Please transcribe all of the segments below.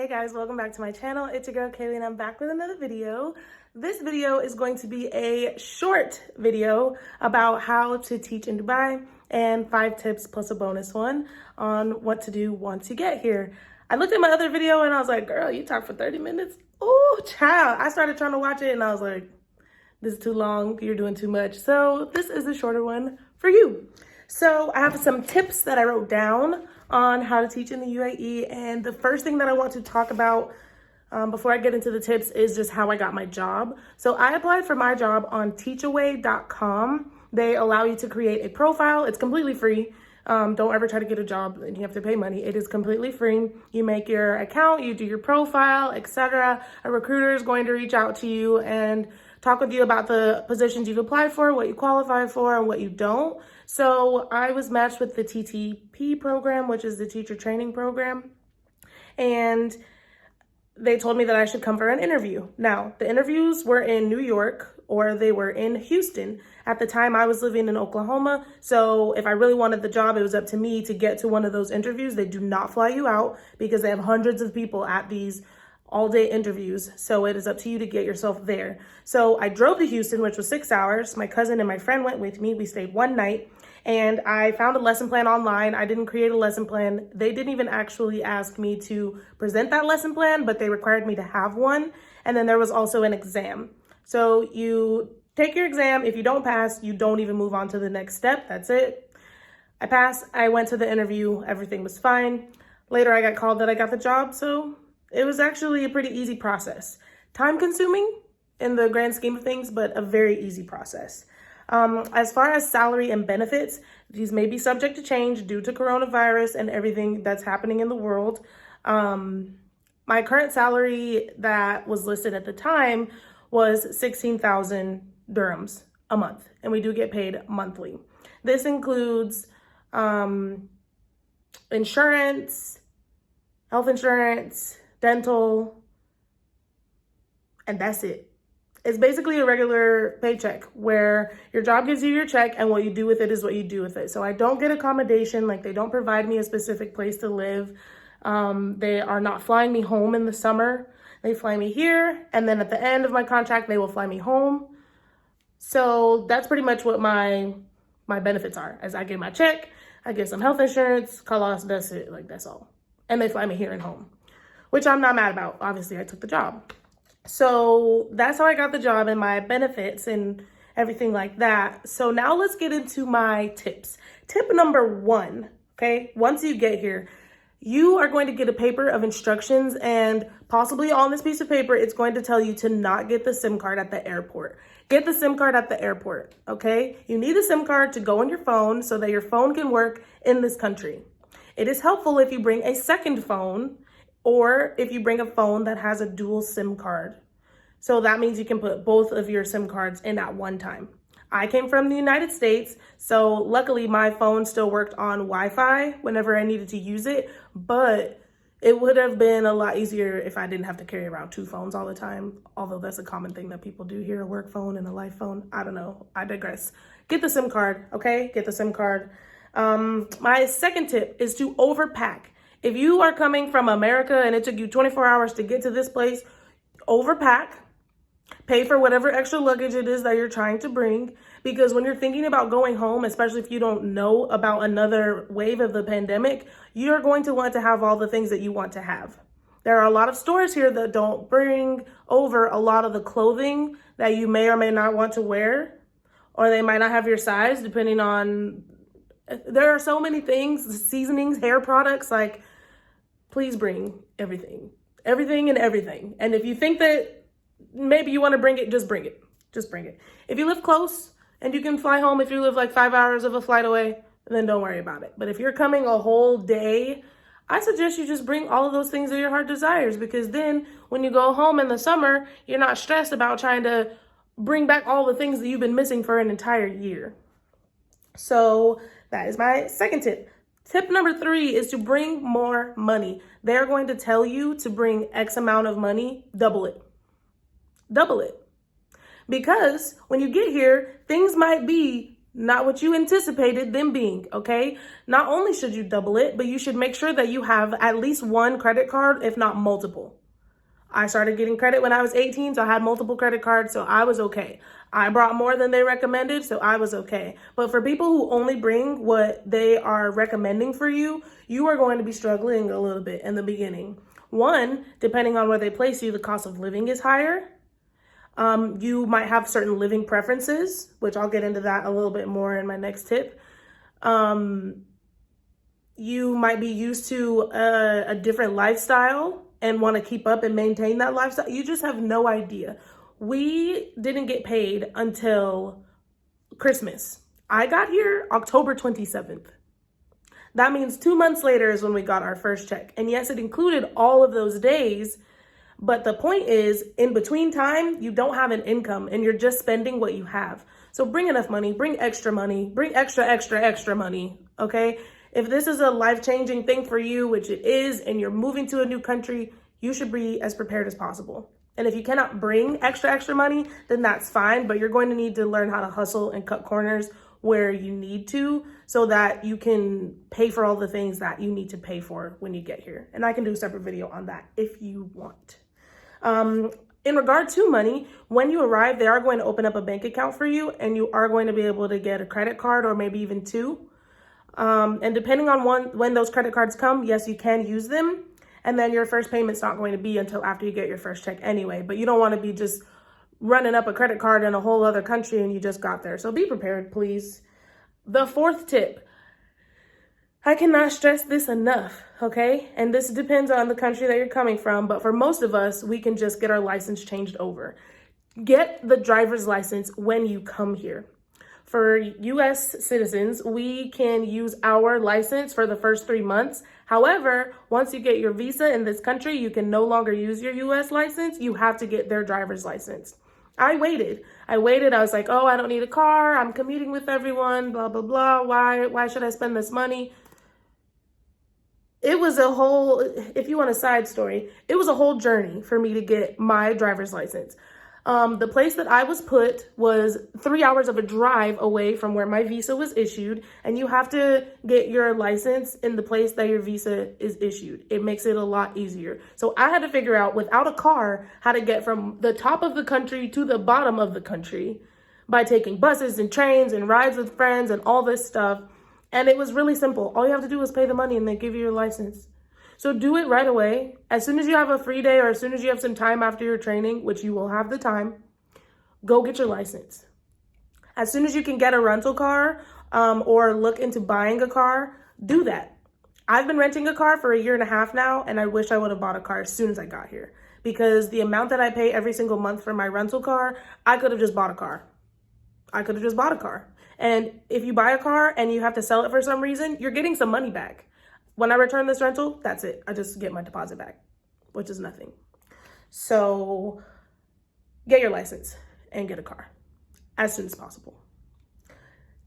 Hey guys, welcome back to my channel. It's your girl Kaylee and I'm back with another video. This video is going to be a short video about how to teach in Dubai and 5 tips plus a bonus one on what to do once you get here. I looked at my other video and I was like, girl, you talked for 30 minutes? Oh, child. I started trying to watch it and I was like, this is too long. You're doing too much. So this is a shorter one for you. So I have some tips that I wrote down on how to teach in the UAE. And the first thing that I want to talk about before I get into the tips is just how I got my job. So I applied for my job on teachaway.com. They allow you to create a profile. It's completely free. Don't ever try to get a job and you have to pay money. It is completely free. You make your account, you do your profile, etc. A recruiter is going to reach out to you and talk with you about the positions you've applied for, what you qualify for, and what you don't. So I was matched with the TTP program, which is the teacher training program. And they told me that I should come for an interview. Now, the interviews were in New York or they were in Houston. At the time, I was living in Oklahoma. So if I really wanted the job, it was up to me to get to one of those interviews. They do not fly you out because they have hundreds of people at these all-day interviews. So it is up to you to get yourself there. So I drove to Houston, which was 6 hours. My cousin and my friend went with me. We stayed one night. And I found a lesson plan online. I didn't create a lesson plan. They didn't even actually ask me to present that lesson plan, but they required me to have one. And then there was also an exam. So you take your exam. If you don't pass, you don't even move on to the next step. That's it. I passed. I went to the interview. Everything was fine. Later, I got called that I got the job. So it was actually a pretty easy process. Time consuming in the grand scheme of things, but a very easy process. As far as salary and benefits, these may be subject to change due to coronavirus and everything that's happening in the world. My current salary that was listed at the time was 16,000 dirhams a month, and we do get paid monthly. This includes insurance, health insurance, dental, and that's it. It's basically a regular paycheck where your job gives you your check and what you do with it is what you do with it. So I don't get accommodation, like they don't provide me a specific place to live. They are not flying me home in the summer. They fly me here and then at the end of my contract, they will fly me home. So that's pretty much what my benefits are. As I get my check, I get some health insurance, Kalas, that's it, like that's all. And they fly me here and home, which I'm not mad about. Obviously I took the job. So that's how I got the job and my benefits and everything like that. So now let's get into my tips. Tip number 1, okay? Once you get here, you are going to get a paper of instructions and possibly on this piece of paper, it's going to tell you to not get the SIM card at the airport. Get the SIM card at the airport, okay? You need a SIM card to go on your phone so that your phone can work in this country. It is helpful if you bring a second phone or if you bring a phone that has a dual SIM card. So that means you can put both of your SIM cards in at one time. I came from the United States, so luckily my phone still worked on Wi-Fi whenever I needed to use it, but it would have been a lot easier if I didn't have to carry around 2 phones all the time, although that's a common thing that people do here, a work phone and a life phone. I don't know, I digress. Get the SIM card, okay? Get the SIM card. My second tip is to overpack. If you are coming from America and it took you 24 hours to get to this place, overpack. Pay for whatever extra luggage it is that you're trying to bring, because when you're thinking about going home, especially if you don't know about another wave of the pandemic, you're going to want to have all the things that you want to have. There are a lot of stores here that don't bring over a lot of the clothing that you may or may not want to wear, or they might not have your size depending on, there are so many things, seasonings, hair products, like please bring everything and everything. And if you think that maybe you want to bring it, just bring it. Just bring it. If you live close and you can fly home, if you live like 5 hours of a flight away, then don't worry about it. But if you're coming a whole day, I suggest you just bring all of those things that your heart desires, because then when you go home in the summer, you're not stressed about trying to bring back all the things that you've been missing for an entire year. So that is my second tip. Tip number 3 is to bring more money. They're going to tell you to bring X amount of money, double it. Double it. Because when you get here, things might be not what you anticipated them being, okay? Not only should you double it, but you should make sure that you have at least one credit card, if not multiple. I started getting credit when I was 18, so I had multiple credit cards, so I was okay. I brought more than they recommended, so I was okay. But for people who only bring what they are recommending for you, you are going to be struggling a little bit in the beginning. One, depending on where they place you, the cost of living is higher. You might have certain living preferences, which I'll get into that a little bit more in my next tip. You might be used to a different lifestyle and want to keep up and maintain that lifestyle. You just have no idea. We didn't get paid until Christmas. I got here October 27th. That means 2 months later is when we got our first check. And yes, it included all of those days. But the point is, in between time, you don't have an income and you're just spending what you have. So bring enough money, bring extra money, bring extra money, okay? If this is a life-changing thing for you, which it is, and you're moving to a new country, you should be as prepared as possible. And if you cannot bring extra money, then that's fine, but you're going to need to learn how to hustle and cut corners where you need to so that you can pay for all the things that you need to pay for when you get here. And I can do a separate video on that if you want. In regard to money, when you arrive, they are going to open up a bank account for you and you are going to be able to get a credit card or maybe even two. And depending on when those credit cards come, yes, you can use them. And then your first payment's not going to be until after you get your first check anyway. But you don't want to be just running up a credit card in a whole other country and you just got there. So be prepared, please. The fourth tip. I cannot stress this enough, okay? And this depends on the country that you're coming from. But for most of us, we can just get our license changed over. Get the driver's license when you come here. For U.S. citizens, we can use our license for the first 3 months. However, once you get your visa in this country, you can no longer use your U.S. license. You have to get their driver's license. I waited. I was like, oh, I don't need a car. I'm commuting with everyone, blah, blah, blah. Why should I spend this money? It was a whole, if you want a side story, it was a whole journey for me to get my driver's license. The place that I was put was 3 hours of a drive away from where my visa was issued, and you have to get your license in the place that your visa is issued. It makes it a lot easier. So I had to figure out, without a car, how to get from the top of the country to the bottom of the country by taking buses and trains and rides with friends and all this stuff. And it was really simple. All you have to do is pay the money and they give you your license. So do it right away. As soon as you have a free day or as soon as you have some time after your training, which you will have the time, go get your license. As soon as you can get a rental car or look into buying a car, do that. I've been renting a car for 1.5 years now, and I wish I would have bought a car as soon as I got here. Because the amount that I pay every single month for my rental car, I could have just bought a car. And if you buy a car and you have to sell it for some reason, you're getting some money back. When I return this rental, that's it. I just get my deposit back, which is nothing. So get your license and get a car as soon as possible.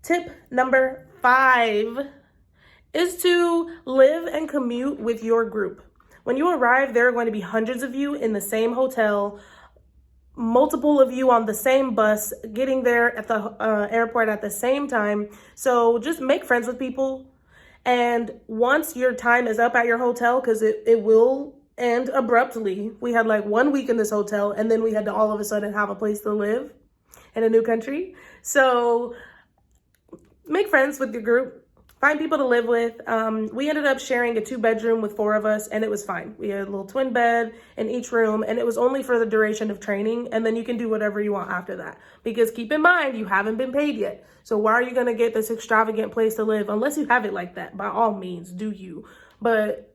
Tip number 5 is to live and commute with your group. When you arrive, there are going to be hundreds of you in the same hotel, multiple of you on the same bus, getting there at the airport at the same time. So just make friends with people. And once your time is up at your hotel, because it will end abruptly. We had like 1 week in this hotel, and then we had to all of a sudden have a place to live in a new country. So make friends with your group. Find people to live with. We ended up sharing a 2-bedroom with 4 of us, and it was fine. We had a little twin bed in each room, and it was only for the duration of training, and then you can do whatever you want after that. Because keep in mind, you haven't been paid yet. So why are you going to get this extravagant place to live? Unless you have it like that, by all means, do you. But,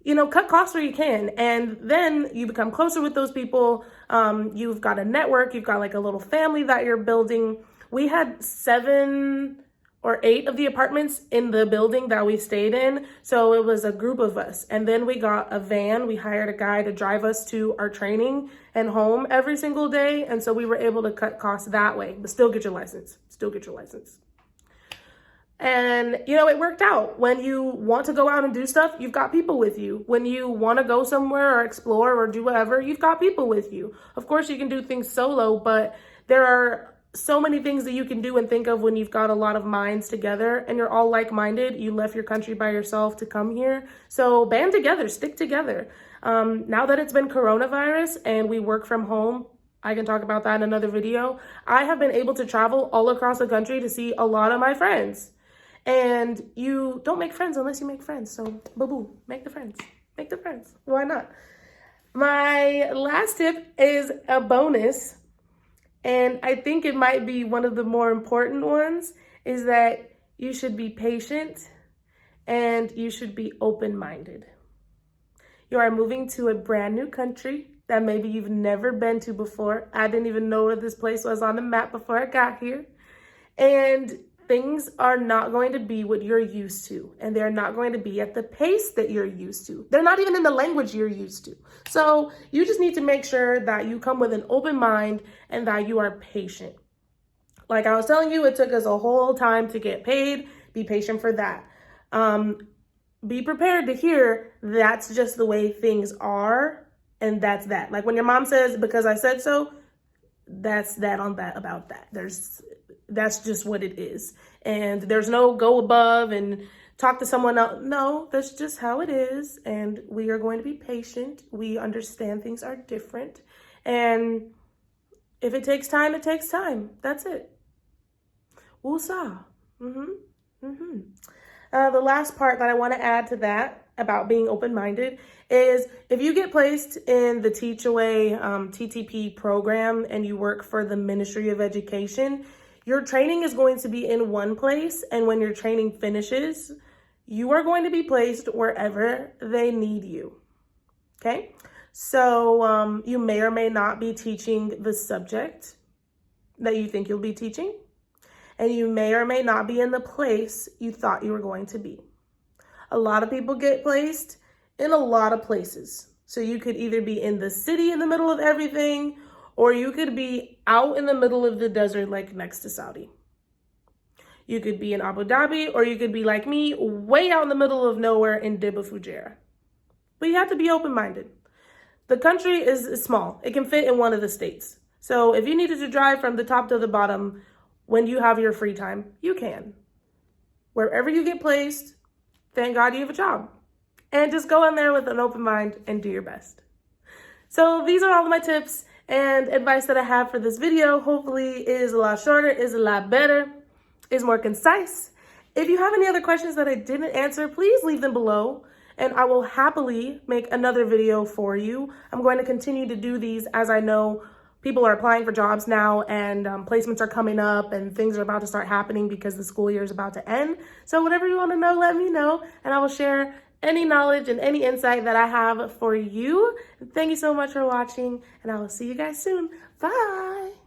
cut costs where you can. And then you become closer with those people. You've got a network. You've got like a little family that you're building. We had 7 or 8 of the apartments in the building that we stayed in. So it was a group of us. And then we got a van. We hired a guy to drive us to our training and home every single day. And so we were able to cut costs that way, but still get your license. And, it worked out. When you want to go out and do stuff, you've got people with you. When you want to go somewhere or explore or do whatever, you've got people with you. Of course, you can do things solo, but there are so many things that you can do and think of when you've got a lot of minds together and you're all like-minded. You left your country by yourself to come here. So band together, stick together. Now that it's been coronavirus and we work from home, I can talk about that in another video. I have been able to travel all across the country to see a lot of my friends. And you don't make friends unless you make friends. So boo-boo, make the friends. Make the friends. Why not? My last tip is a bonus. And I think it might be one of the more important ones, is that you should be patient and you should be open-minded. You are moving to a brand new country that maybe you've never been to before. I didn't even know where this place was on the map before I got here. And things are not going to be what you're used to, and they're not going to be at the pace that you're used to. They're not even in the language you're used to. So you just need to make sure that you come with an open mind and that you are patient. Like I was telling you, it took us a whole time to get paid. Be patient for that. Be prepared to hear that's just the way things are, and that's that. Like when your mom says, because I said so, that's that on that about that. That's just what it is. And there's no go above and talk to someone else. No, that's just how it is. And we are going to be patient. We understand things are different. And if it takes time, it takes time. That's it. Woosah. The last part that I want to add to that about being open-minded is if you get placed in the Teach Away TTP program and you work for the Ministry of Education, your training is going to be in one place, and when your training finishes, you are going to be placed wherever they need you, okay? So you may or may not be teaching the subject that you think you'll be teaching, and you may or may not be in the place you thought you were going to be. A lot of people get placed in a lot of places. So you could either be in the city in the middle of everything, or you could be out in the middle of the desert, like next to Saudi. You could be in Abu Dhabi, or you could be like me, way out in the middle of nowhere in Dibba Fujairah. But you have to be open-minded. The country is small. It can fit in one of the states. So if you needed to drive from the top to the bottom when you have your free time, you can. Wherever you get placed, thank God you have a job. And just go in there with an open mind and do your best. So these are all of my tips and advice that I have for this video. Hopefully it is a lot shorter, is a lot better, is more concise. If you have any other questions that I didn't answer, please leave them below and I will happily make another video for you. I'm going to continue to do these as I know people are applying for jobs now and placements are coming up and things are about to start happening because the school year is about to end. So whatever you want to know, let me know and I will share any knowledge and any insight that I have for you. Thank you so much for watching and I will see you guys soon. Bye.